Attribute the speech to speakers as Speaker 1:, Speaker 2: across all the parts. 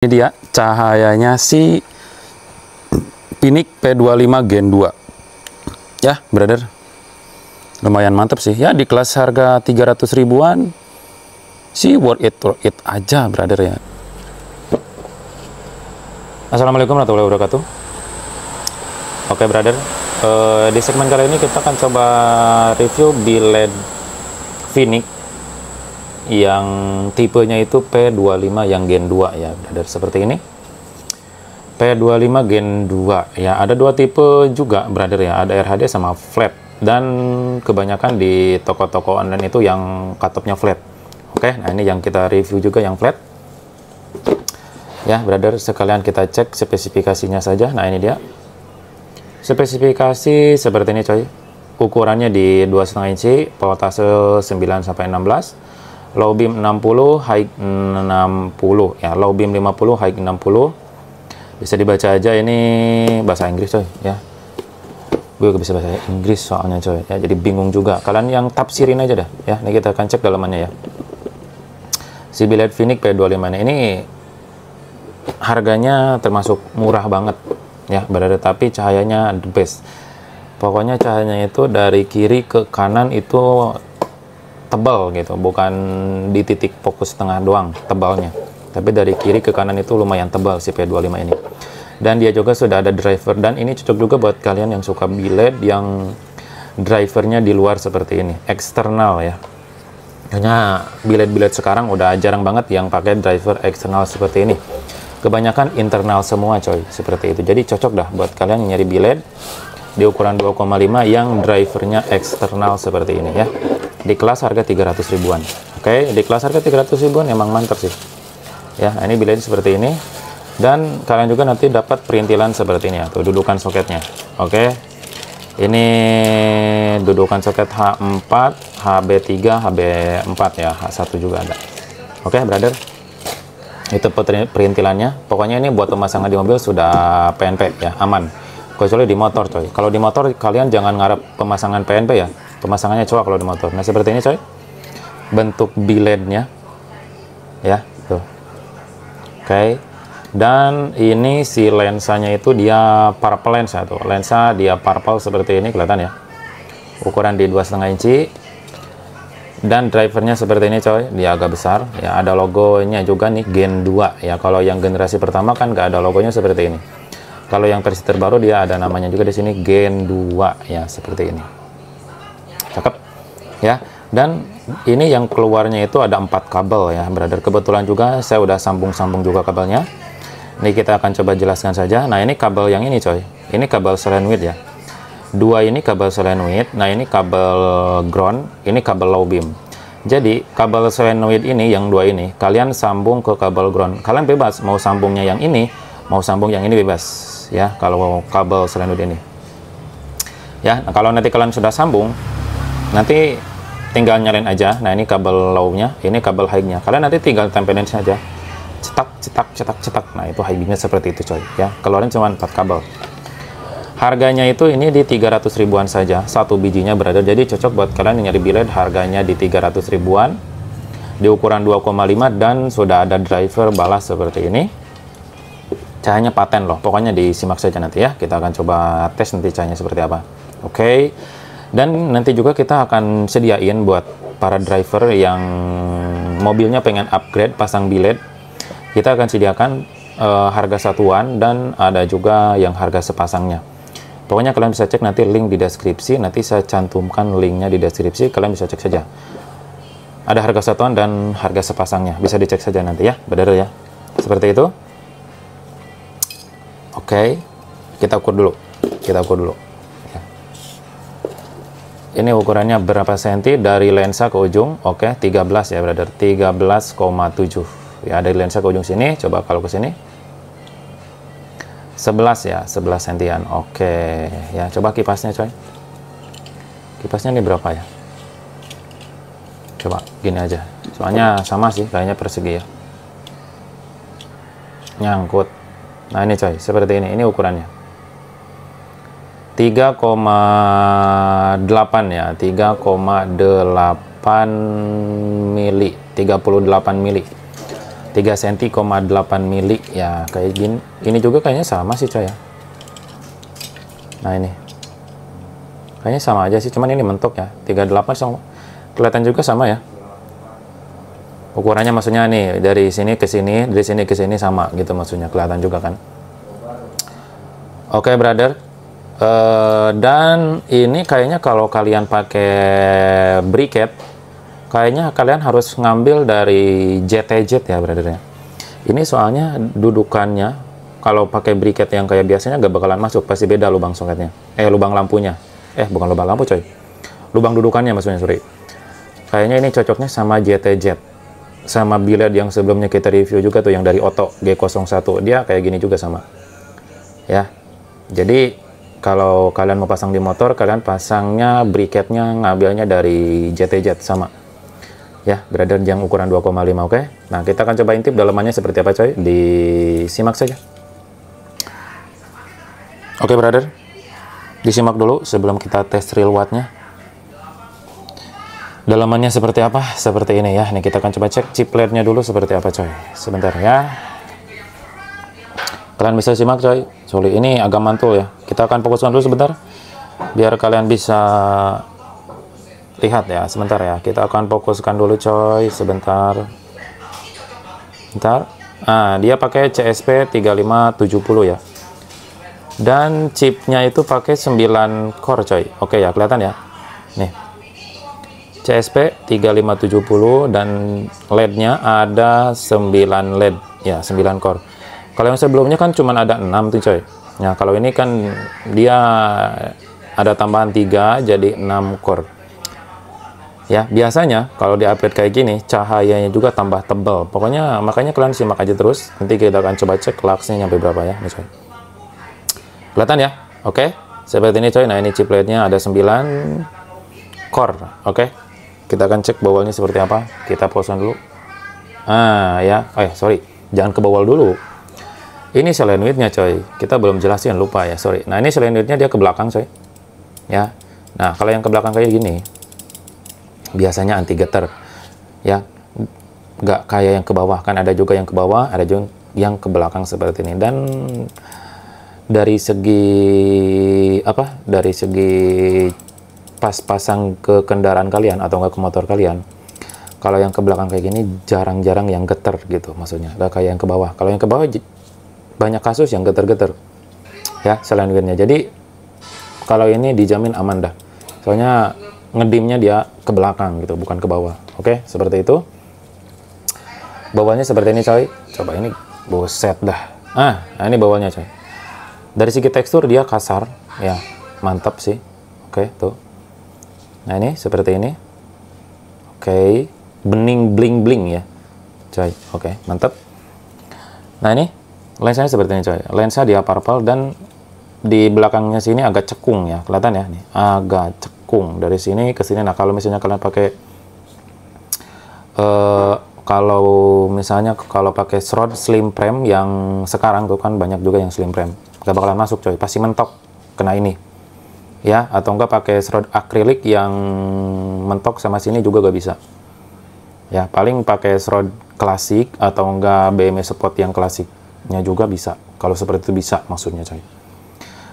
Speaker 1: Ini dia cahayanya si Piniq P25 Gen 2 ya brother, lumayan mantep sih ya, di kelas harga 300 ribuan sih, worth it aja brother ya. Assalamualaikum warahmatullahi wabarakatuh. Oke brother, di segmen kali ini kita akan coba review biled Piniq yang tipenya itu P25 yang Gen 2 ya brother, seperti ini. P25 Gen 2 ya, ada dua tipe juga brother ya, ada RHD sama flat, dan kebanyakan di toko-toko online itu yang cutupnya flat. Oke, nah ini yang kita review juga yang flat ya brother. Sekalian kita cek spesifikasinya saja. Nah ini dia spesifikasi seperti ini coy, ukurannya di 2,5 inci, voltase 9 sampai 16, low beam 60, high 60 ya, low beam 50, high 60. Bisa dibaca aja, ini bahasa Inggris coy ya. Gue bisa bahasa Inggris soalnya coy ya, jadi bingung juga. Kalian yang tafsirin aja dah ya. Ini kita akan cek dalamannya ya. Si biled Piniq P25 ini harganya termasuk murah banget ya brother, tapi cahayanya the best. Pokoknya cahayanya itu dari kiri ke kanan itu tebal gitu, bukan di titik fokus tengah doang tebalnya, tapi dari kiri ke kanan itu lumayan tebal si P25 ini. Dan dia juga sudah ada driver, dan ini cocok juga buat kalian yang suka biled yang drivernya di luar seperti ini, eksternal ya. Hanya biled-biled sekarang udah jarang banget yang pakai driver eksternal seperti ini, kebanyakan internal semua coy, seperti itu. Jadi cocok dah buat kalian yang nyari biled di ukuran 2,5 yang drivernya eksternal seperti ini ya, di kelas harga 300 ribuan. Oke, di kelas harga 300 ribuan emang mantap sih ya. Ini biled seperti ini, dan kalian juga nanti dapat perintilan seperti ini ya, tuh dudukan soketnya. Oke, ini dudukan soket H4, HB3, HB4 ya, H1 juga ada. Oke brother, itu perintilannya. Pokoknya ini buat pemasangan di mobil sudah PNP ya, aman. Kecuali di motor coy. Kalau di motor kalian jangan ngarep pemasangan PNP ya, pemasangannya coba kalau di motor. Nah seperti ini coy bentuk bilednya ya tuh. Oke, dan ini si lensanya itu dia purple lensa tuh, lensa dia purple seperti ini, kelihatan ya, ukuran di 2,5 inci, dan drivernya seperti ini coy, dia agak besar ya, ada logonya juga nih Gen 2 ya. Kalau yang generasi pertama kan nggak ada logonya seperti ini. Kalau yang versi terbaru dia ada namanya juga di sini Gen 2 ya, seperti ini. Cakep ya. Dan ini yang keluarnya itu ada 4 kabel ya brother. Kebetulan juga saya udah sambung juga kabelnya. Ini kita akan coba jelaskan saja. Nah ini kabel yang ini coy, ini kabel solenoid ya. Dua ini kabel solenoid. Nah ini kabel ground, ini kabel low beam. Jadi kabel solenoid ini yang dua ini kalian sambung ke kabel ground. Kalian bebas mau sambungnya yang ini, mau sambung yang ini bebas ya, kalau kabel solenoid ini ya. Nah, kalau nanti kalian sudah sambung, nanti tinggal nyalain aja. Nah ini kabel low-nya, ini kabel high-nya, kalian nanti tinggal tempelin saja, cetak. Nah itu high-nya seperti itu coy ya. Keluarin cuma 4 kabel. Harganya itu ini di 300 ribuan saja satu bijinya brother. Jadi cocok buat kalian yang nyari biled, harganya di 300 ribuan di ukuran 2,5, dan sudah ada driver balas seperti ini. Cahayanya paten loh, pokoknya disimak saja nanti ya. Kita akan coba tes nanti cahayanya seperti apa. Oke, dan nanti juga kita akan sediain buat para driver yang mobilnya pengen upgrade pasang biled, kita akan sediakan harga satuan, dan ada juga yang harga sepasangnya. Pokoknya kalian bisa cek nanti link di deskripsi, nanti saya cantumkan linknya di deskripsi, kalian bisa cek saja. Ada harga satuan dan harga sepasangnya, bisa dicek saja nanti ya brother ya, seperti itu. Oke, kita ukur dulu ya. Ini ukurannya berapa senti dari lensa ke ujung? Oke, 13 ya brother, 13,7 ya dari lensa ke ujung sini. Coba kalau ke sini 11 ya, 11 sentian. Oke ya, coba kipasnya coy, kipasnya ini berapa ya, coba gini aja, soalnya sama sih kayaknya persegi ya, nyangkut. Nah ini coy, seperti ini ukurannya 3,8 ya, 3,8 mili, 38 mili. 3 cm, 8 mili ya, kayak gini. Ini juga kayaknya sama sih coy ya. Nah ini kayaknya sama aja sih, cuman ini mentok ya. 38 sama, kelihatan juga sama ya ukurannya, maksudnya nih dari sini ke sini, dari sini ke sini sama gitu, maksudnya kelihatan juga kan. Oke brother, dan ini kayaknya kalau kalian pakai briquette, kayaknya kalian harus ngambil dari JTZ ya brother ya. Ini soalnya dudukannya kalau pakai briquette yang kayak biasanya gak bakalan masuk, pasti beda lubang soketnya, lubang lampunya, bukan lubang lampu coy, lubang dudukannya maksudnya, sorry. Kayaknya ini cocoknya sama JTZ, sama biled yang sebelumnya kita review juga tuh, yang dari Otto G01, dia kayak gini juga sama ya. Jadi kalau kalian mau pasang di motor, kalian pasangnya briquette-nya ngambilnya dari JTZ sama ya brother, yang ukuran 2,5. oke. Nah kita akan coba intip dalamannya seperti apa coy, disimak saja. Oke brother, disimak dulu sebelum kita tes real wattnya. Dalamannya seperti apa? Seperti ini ya. Nih kita akan coba cek chip LED-nya dulu seperti apa coy. Sebentar ya. Kalian bisa simak coy. Sorry, ini agak mantul ya. Kita akan fokuskan dulu sebentar biar kalian bisa lihat ya. Sebentar ya. Kita akan fokuskan dulu coy. Sebentar. Bentar. Nah, dia pakai CSP 3570 ya. Dan chipnya itu pakai 9 core coy. Oke ya, kelihatan ya. Nih. CSP 3570 dan LED-nya ada 9 LED ya, 9 core. Kalau yang sebelumnya kan cuma ada 6 tuh coy. Nah kalau ini kan dia ada tambahan 3 jadi 6 core ya. Biasanya kalau di upgrade kayak gini cahayanya juga tambah tebal. Pokoknya makanya kalian simak aja terus, nanti kita akan coba cek luxnya nyampe berapa ya nih coy. Kelihatan ya. Oke, seperti ini coy. Nah ini chip LED-nya ada 9 core. Oke, kita akan cek bawalnya seperti apa. Kita pause dulu. Ya, sorry, jangan ke bawal dulu. Ini selenoidnya coy, kita belum jelasin, lupa ya, sorry. Nah ini selenoidnya dia ke belakang coy ya. Nah kalau yang ke belakang kayak gini biasanya anti getar ya, nggak kayak yang ke bawah. Kan ada juga yang ke bawah, ada juga yang ke belakang seperti ini. Dan dari segi apa, dari segi pas pasang ke kendaraan kalian atau enggak ke motor kalian, kalau yang ke belakang kayak gini jarang-jarang yang getar gitu, maksudnya nggak kayak yang ke bawah. Kalau yang ke bawah banyak kasus yang getar-getar ya selenoidnya. Jadi kalau ini dijamin aman dah, soalnya ngedimnya dia ke belakang gitu, bukan ke bawah. Oke, seperti itu. Bawahnya seperti ini coy. Coba ini, buset dah. Nah ini bawahnya coy. Dari segi tekstur dia kasar ya, mantap sih. Oke tuh. Nah ini seperti ini. Oke, bening bling bling ya coy. Oke, mantap. Nah ini lensanya seperti ini coy. Lensa dia purple dan di belakangnya sini agak cekung ya, kelihatan ya nih, agak cekung dari sini ke sini. Nah kalau misalnya kalian pakai kalau pakai shroud slim frame yang sekarang tuh kan banyak juga yang slim frame, gak bakalan masuk coy, pasti mentok kena ini ya. Atau enggak pakai shroud akrilik yang mentok sama sini juga gak bisa ya. Paling pakai shroud klasik atau enggak BME Sport yang klasiknya juga bisa. Kalau seperti itu bisa maksudnya coy.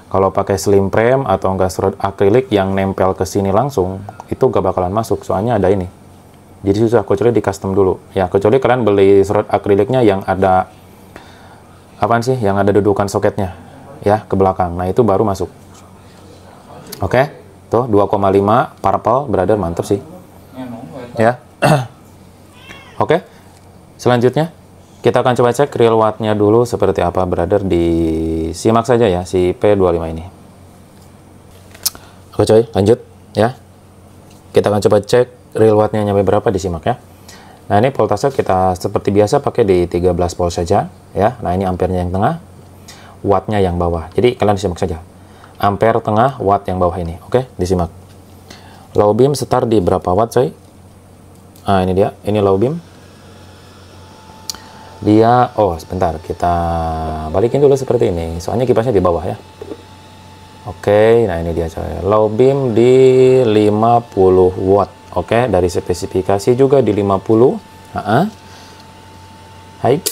Speaker 1: Kalau pakai slim frame atau enggak shroud akrilik yang nempel ke sini langsung, itu gak bakalan masuk, soalnya ada ini. Jadi susah, kecuali di custom dulu ya. Kecuali kalian beli shroud akriliknya yang ada apaan sih, yang ada dudukan soketnya ya ke belakang. Nah itu baru masuk. Oke, tuh 2,5 purple brother, mantap sih ya. Oke, selanjutnya kita akan coba cek real wattnya dulu seperti apa brother, disimak saja ya si P25 ini. Oke coy, lanjut ya. Kita akan coba cek real wattnya nyampe berapa, disimak ya. Nah ini voltase kita seperti biasa pakai di 13 volt saja ya. Nah ini ampernya yang tengah, wattnya yang bawah. Jadi kalian disimak saja. Ampere tengah, watt yang bawah ini. Oke, disimak. Low beam start di berapa watt coy? Nah ini dia, ini low beam. Dia, sebentar, kita balikin dulu seperti ini, soalnya kipasnya di bawah ya. Oke, nah ini dia coy. Low beam di 50 watt. Oke, dari spesifikasi juga di 50. high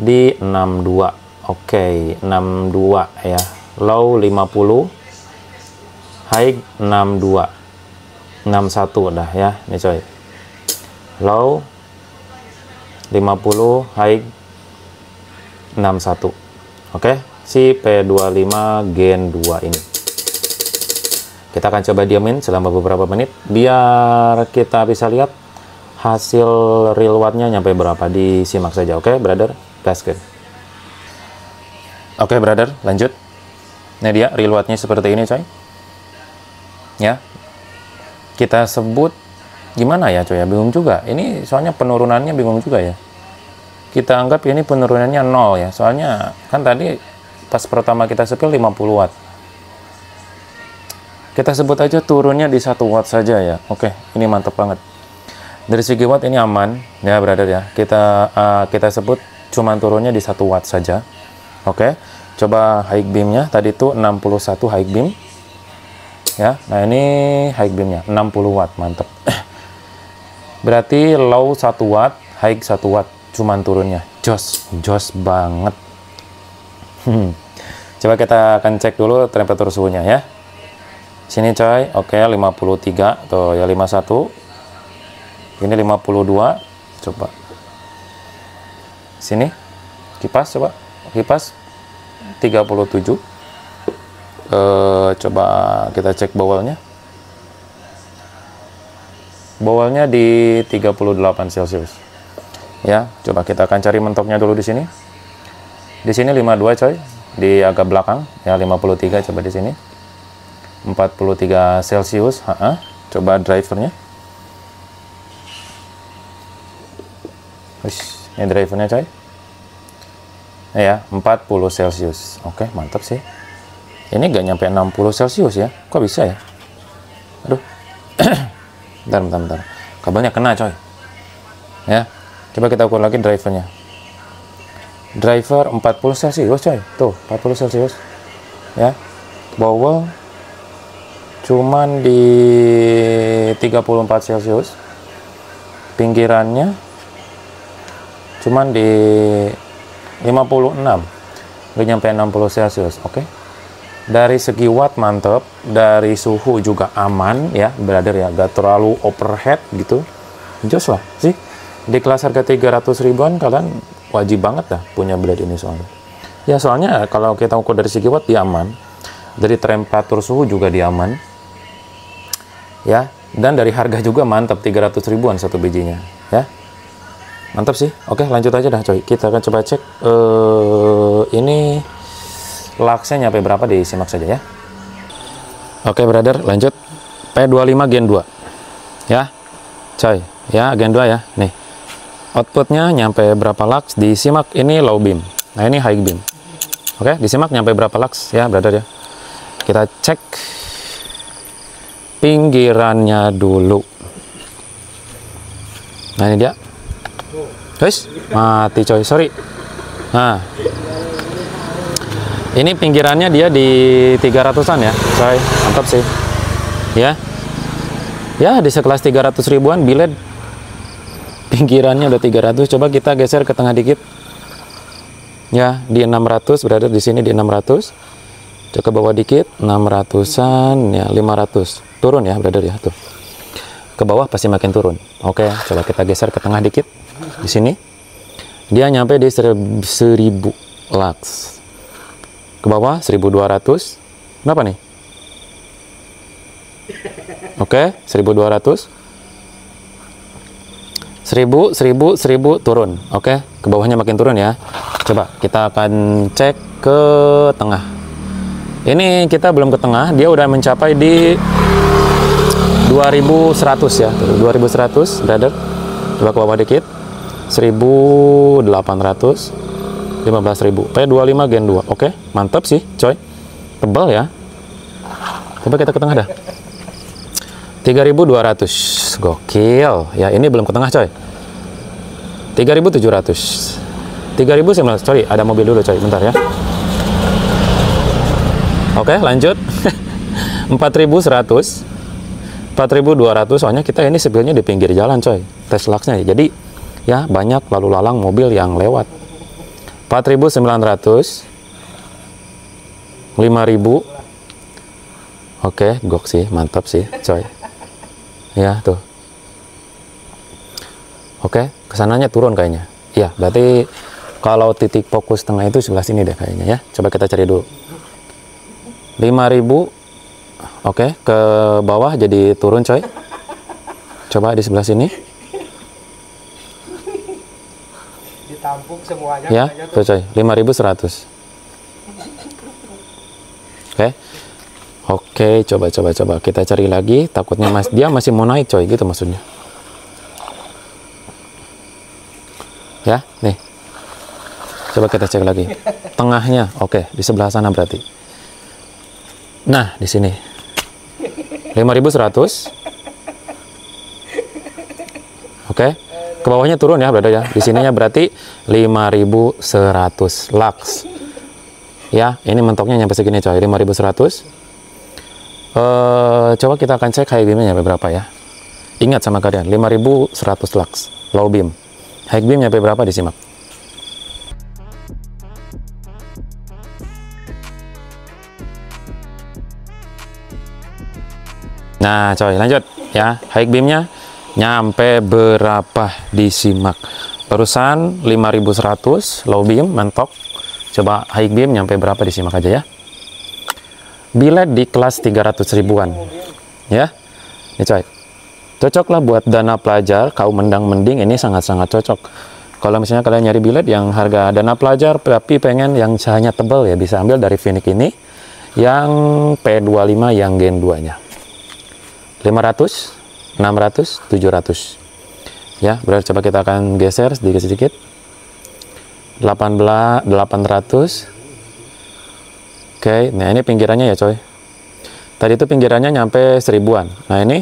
Speaker 1: di 62. Oke, 62 ya. Low 50, high 62. 61 dah ya. Nih coy. Low 50, high 61. Oke, si P25 Gen 2 ini. Kita akan coba diamin selama beberapa menit biar kita bisa lihat hasil real wattnya nyampe berapa. Disimak saja, oke brother, gaskeun. Oke brother, lanjut. Nah dia real wattnya seperti ini coy ya. Kita sebut gimana ya coy ya, bingung juga ini, soalnya penurunannya bingung juga ya. Kita anggap ini penurunannya 0 ya, soalnya kan tadi pas pertama kita sepil 50 watt, kita sebut aja turunnya di 1 watt saja ya. Oke, ini mantap banget. Dari segi watt ini aman ya brother ya. Kita sebut cuman turunnya di 1 watt saja. Oke, coba high beamnya tadi tuh 61 high beam ya. Nah ini high beamnya 60 watt, mantep. Berarti low 1 watt, high 1 watt cuman turunnya, jos banget. Coba kita akan cek dulu temperatur suhunya ya. Sini coy, oke 53 tuh ya, 51. Ini 52. Coba sini kipas, coba kipas 37. Coba kita cek bawelnya. Bawelnya di 38 Celcius. Ya, coba kita akan cari mentoknya dulu di sini. Di sini 52 coy, di agak belakang ya, 53 coba di sini. 43 Celcius, coba drivernya. Ini drivernya coy. Ya, 40 Celcius. Oke, mantap sih. Ini gak nyampe 60 Celcius ya. Kok bisa ya? Aduh. bentar. Kabelnya kena coy. Ya. Coba kita ukur lagi drivernya. Driver 40 Celcius coy. Tuh, 40 Celcius. Ya. Bawel cuman di 34 Celcius. Pinggirannya cuman di 56. Gak nyampe 60 Celcius. Oke. Dari segi watt mantep, dari suhu juga aman ya brother ya, gak terlalu overhead gitu. Jos lah sih. Di kelas harga 300 ribuan kalian wajib banget dah punya blade ini soalnya. Ya soalnya kalau kita ukur dari segi watt dia aman. Dari temperatur suhu juga dia aman. Ya, dan dari harga juga mantap, 300 ribuan satu bijinya ya. Mantap sih. Oke, lanjut aja dah coy. Kita akan coba cek ini luxnya nyampe berapa, disimak saja ya. Oke brother, lanjut. P25 Gen 2 ya coy ya, Gen 2 ya. Nih outputnya nyampe berapa lux, disimak. Ini low beam, nah ini high beam. Oke, disimak nyampe berapa lux ya brother ya. Kita cek pinggirannya dulu. Nah ini dia. Guys, mati coy, sorry. Nah ini pinggirannya dia di 300-an ya coy, mantap sih ya. Ya di sekelas 300 ribuan biled pinggirannya udah 300. Coba kita geser ke tengah dikit ya, di 600 berada di sini di 600. Coba ke bawah dikit 600-an ya, 500 turun ya brother ya. Tuh ke bawah pasti makin turun. Oke, coba kita geser ke tengah dikit. Di sini dia nyampe di 1000 lux. Ke bawah 1200. Kenapa nih? Oke, 1200. 1000 turun. Oke, ke bawahnya makin turun ya. Coba kita akan cek ke tengah. Ini kita belum ke tengah, dia udah mencapai di 2100 ya. 2100 brother. Coba ke bawah dikit. 1800. 15.000. P25 Gen 2. Oke, mantap sih coy. Tebal ya. Coba kita ke tengah dah. 3.200. Gokil. Ya, ini belum ke tengah coy. 3.700. 3.900. Sorry, ada mobil dulu coy. Bentar ya. Oke, lanjut. 4.100. 4.200. Soalnya kita ini sebenarnya di pinggir jalan coy. Tes luxnya ya. Jadi ya banyak lalu lalang mobil yang lewat. 4.900, 5.000. Oke, gok sih, mantap sih, coy. Ya, tuh. Oke, kesananya turun kayaknya. Iya, berarti kalau titik fokus tengah itu sebelah sini deh kayaknya ya. Coba kita cari dulu. 5.000. Oke, ke bawah jadi turun, coy. Coba di sebelah sini.
Speaker 2: Ditampung semuanya.
Speaker 1: Ya, tuh coy, 5.100. Oke. Oke, coba kita cari lagi. Takutnya dia masih mau naik, coy, gitu maksudnya. Ya, nih. Coba kita cek lagi. Tengahnya, oke, di sebelah sana berarti. Nah, di sini. 5.100. Oke. Ke bawahnya turun ya, berarti ya. Di sininya berarti 5.100 lux. Ya, ini mentoknya nyampe segini, coy. 5.100. Coba kita akan cek high beam-nya nyampe berapa ya. Ingat sama kalian, 5.100 lux low beam. High beam nyampe berapa, disimak. Nah, coy, lanjut ya. High beam-nya nyampe berapa, disimak. Barusan 5.100 low beam mentok. Coba high beam nyampe berapa, disimak aja ya. Bilet di kelas 300 ribuan ya. Ini coy, cocok lah buat dana pelajar, kaum mendang-mending, ini sangat-sangat cocok. Kalau misalnya kalian nyari bilet yang harga dana pelajar tapi pengen yang cahayanya tebal ya, bisa ambil dari Phoenix ini yang P25 yang Gen 2 nya 500, 600, 700 ya. Berarti coba kita akan geser sedikit-sedikit. 800. Oke, nah ini pinggirannya ya, coy. Tadi itu pinggirannya nyampe 1000-an. Nah, ini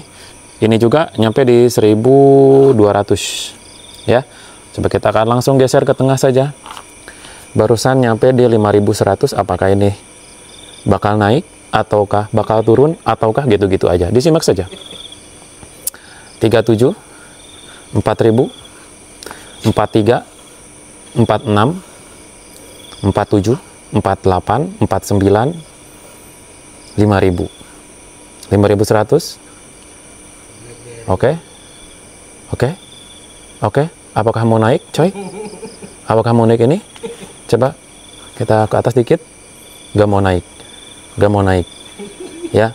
Speaker 1: juga nyampe di 1.200 ya. Coba kita akan langsung geser ke tengah saja. Barusan nyampe di 5.100. Apakah ini bakal naik ataukah bakal turun ataukah gitu-gitu aja? Disimak saja. 37, 4.000, 43, 46, 47, 48, 49, 5.000, 5.100. Oke. Apakah mau naik, coy? Apakah mau naik ini? Coba kita ke atas dikit. Gak mau naik. Ya,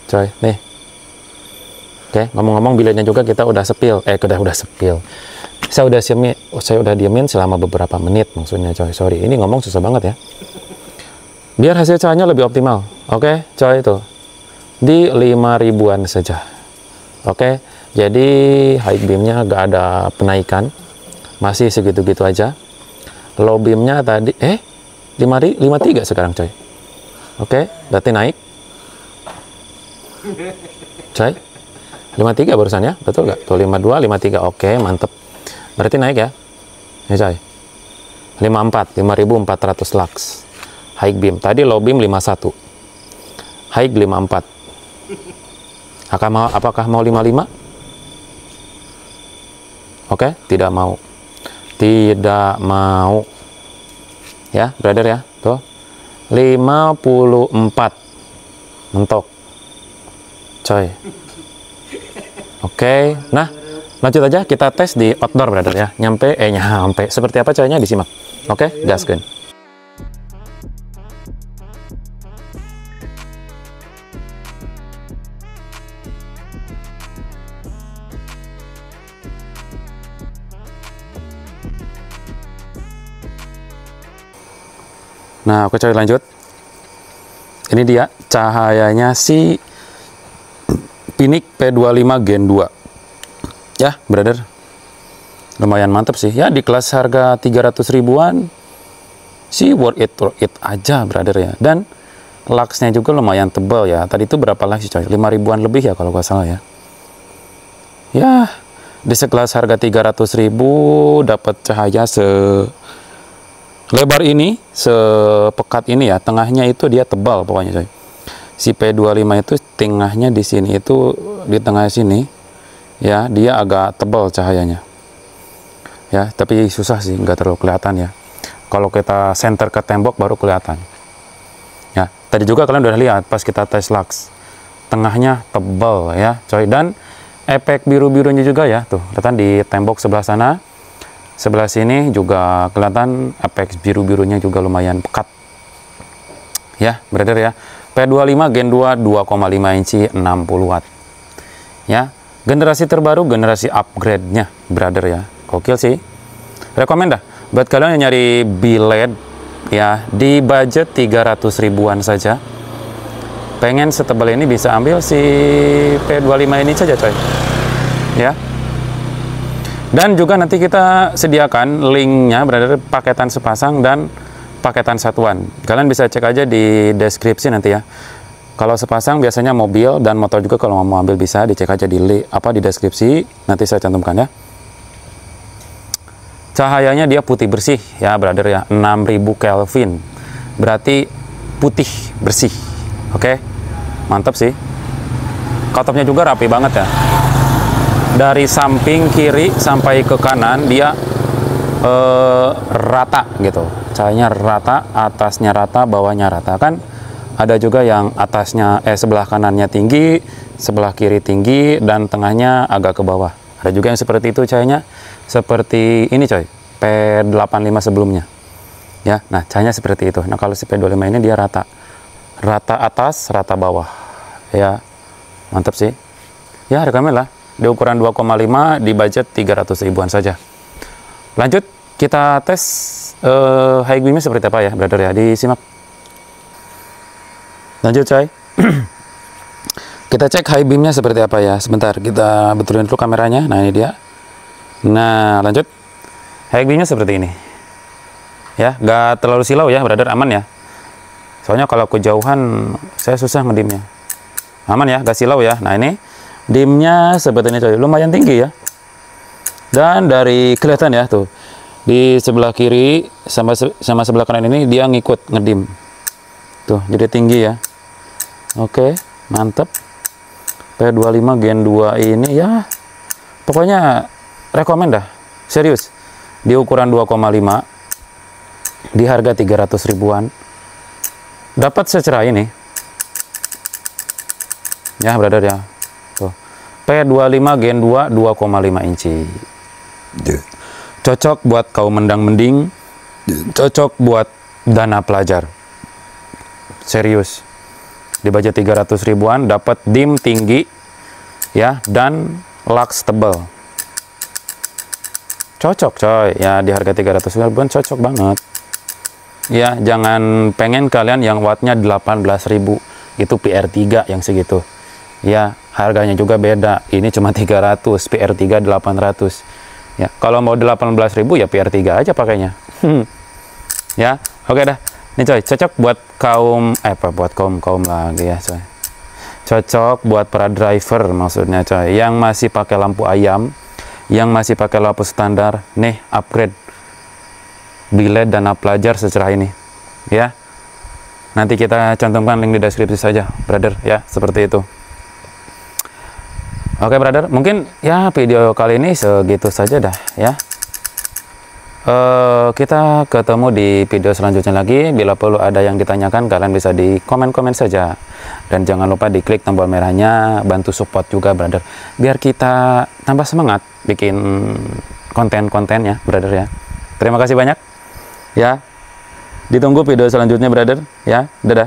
Speaker 1: coy, nih. Oke, ngomong-ngomong biletnya juga kita udah sepil. Udah sepil. Saya udah diemin selama beberapa menit, maksudnya, coy. Sorry, ini ngomong susah banget ya. Biar hasil cahayanya lebih optimal. Oke, coy, itu di 5.000-an saja. Oke, jadi high beam-nya gak ada penaikan, masih segitu-gitu aja. Low beam-nya tadi 53 sekarang, coy. Oke, berarti naik, coy. 53 barusan ya, betul gak? Tuh 52, 53. Oke, mantep. Berarti naik ya. Ini, coy. 54, 5.400 lux. High beam. Tadi low beam 51. High 54. Apakah mau 55? Oke, tidak mau. Tidak mau. Ya, brother ya. Tuh. 54. Mentok. Coy. Oke. Nah, lanjut aja kita tes di outdoor, brother ya. Nyampe. Seperti apa caranya, disimak. Oke, gaskeun. Nah, oke, coy, lanjut. Ini dia cahayanya si Phoenix P25 Gen 2. Ya, brother. Lumayan mantep sih. Ya, di kelas harga 300 ribuan sih worth it aja, brother ya. Dan luxnya juga lumayan tebal ya. Tadi itu berapa lux sih, coy? 5 ribuan lebih ya kalau nggak salah ya. Ya, di sekelas harga 300 ribu dapat cahaya lebar ini, sepekat ini ya, tengahnya itu dia tebal pokoknya, coy. Si P25 itu tengahnya di sini itu, di tengah sini ya, dia agak tebal cahayanya. ya, tapi susah sih, nggak terlalu kelihatan ya. Kalau kita center ke tembok baru kelihatan. Ya, tadi juga kalian udah lihat pas kita tes lux, tengahnya tebal ya, coy. Dan efek biru-birunya juga ya, tuh kelihatan di tembok sebelah sana, sebelah sini juga kelihatan efek biru-birunya juga lumayan pekat. Ya, brother ya. P25 Gen 2 2,5 inci 60 watt. Ya, generasi terbaru, generasi upgrade-nya, brother ya. Gokil sih. Rekomen dah buat kalian yang nyari biled ya di budget 300 ribuan saja. Pengen setebal ini bisa ambil si P25 ini saja, coy. Ya. Dan juga nanti kita sediakan linknya, brother, paketan sepasang dan paketan satuan. Kalian bisa cek aja di deskripsi nanti ya. Kalau sepasang biasanya mobil dan motor juga, kalau mau ambil bisa dicek aja di deskripsi, nanti saya cantumkan ya. Cahayanya dia putih bersih ya, brother ya, 6000 Kelvin. Berarti putih bersih. Oke. Mantap sih. Cutupnya juga rapi banget ya. Dari samping kiri sampai ke kanan dia rata gitu. Cahayanya rata, atasnya rata, bawahnya rata. Kan ada juga yang atasnya sebelah kanannya tinggi, sebelah kiri tinggi, dan tengahnya agak ke bawah. Ada juga yang seperti itu cahayanya, seperti ini coy, P85 sebelumnya. Ya, nah cahayanya seperti itu. Nah kalau si P25 ini dia rata. Rata atas, rata bawah. Ya, mantap sih. Ya, rekomen lah. Di ukuran 2,5 di budget 300 ribuan saja. Lanjut, kita tes high beamnya seperti apa ya, brother ya. Disimak. Lanjut coy. Kita cek high beamnya seperti apa ya. Sebentar, kita betulin dulu kameranya. Nah ini dia. Nah lanjut. High beamnya seperti ini. Ya, nggak terlalu silau ya, brother, aman ya. Soalnya kalau kejauhan saya susah ngedimnya. Aman ya, nggak silau ya. Nah ini dimnya seperti ini coy, lumayan tinggi ya. Dan dari kelihatan ya tuh, di sebelah kiri sama sebelah kanan ini dia ngikut ngedim. Tuh, jadi tinggi ya. Oke, mantep. P25 Gen 2 ini ya, pokoknya rekomen dah, serius. Di ukuran 2,5 di harga 300 ribuan dapat secerah ini ya, brother ya. Tuh, P25 Gen 2 2,5 inci. Cocok buat kaum mendang-mending, cocok buat dana pelajar. Serius. Di budget 300 ribuan dapat dim tinggi ya, dan lux tebal. Cocok coy ya, di harga 300 ribuan cocok banget. Ya, jangan pengen kalian yang wattnya 18.000 itu PR3 yang segitu. Ya, harganya juga beda. Ini cuma 300, PR3 800. Ya, kalau mau 18.000 ya PR3 aja pakainya. Ya, oke dah. Ini coy, cocok buat kaum buat kaum lagi ya coy. Cocok buat para driver maksudnya coy, yang masih pakai lampu ayam, yang masih pakai lampu standar. Nih, upgrade biled dana pelajar secerah ini. Ya. Nanti kita cantumkan link di deskripsi saja, brother ya, seperti itu. Oke, brother, mungkin ya video kali ini segitu saja dah ya. Kita ketemu di video selanjutnya lagi. Bila perlu ada yang ditanyakan, kalian bisa di komen-komen saja. Dan jangan lupa diklik tombol merahnya, bantu support juga, brother. Biar kita tambah semangat bikin konten-kontennya, brother ya. Terima kasih banyak. Ya. Ditunggu video selanjutnya, brother. Ya, dadah.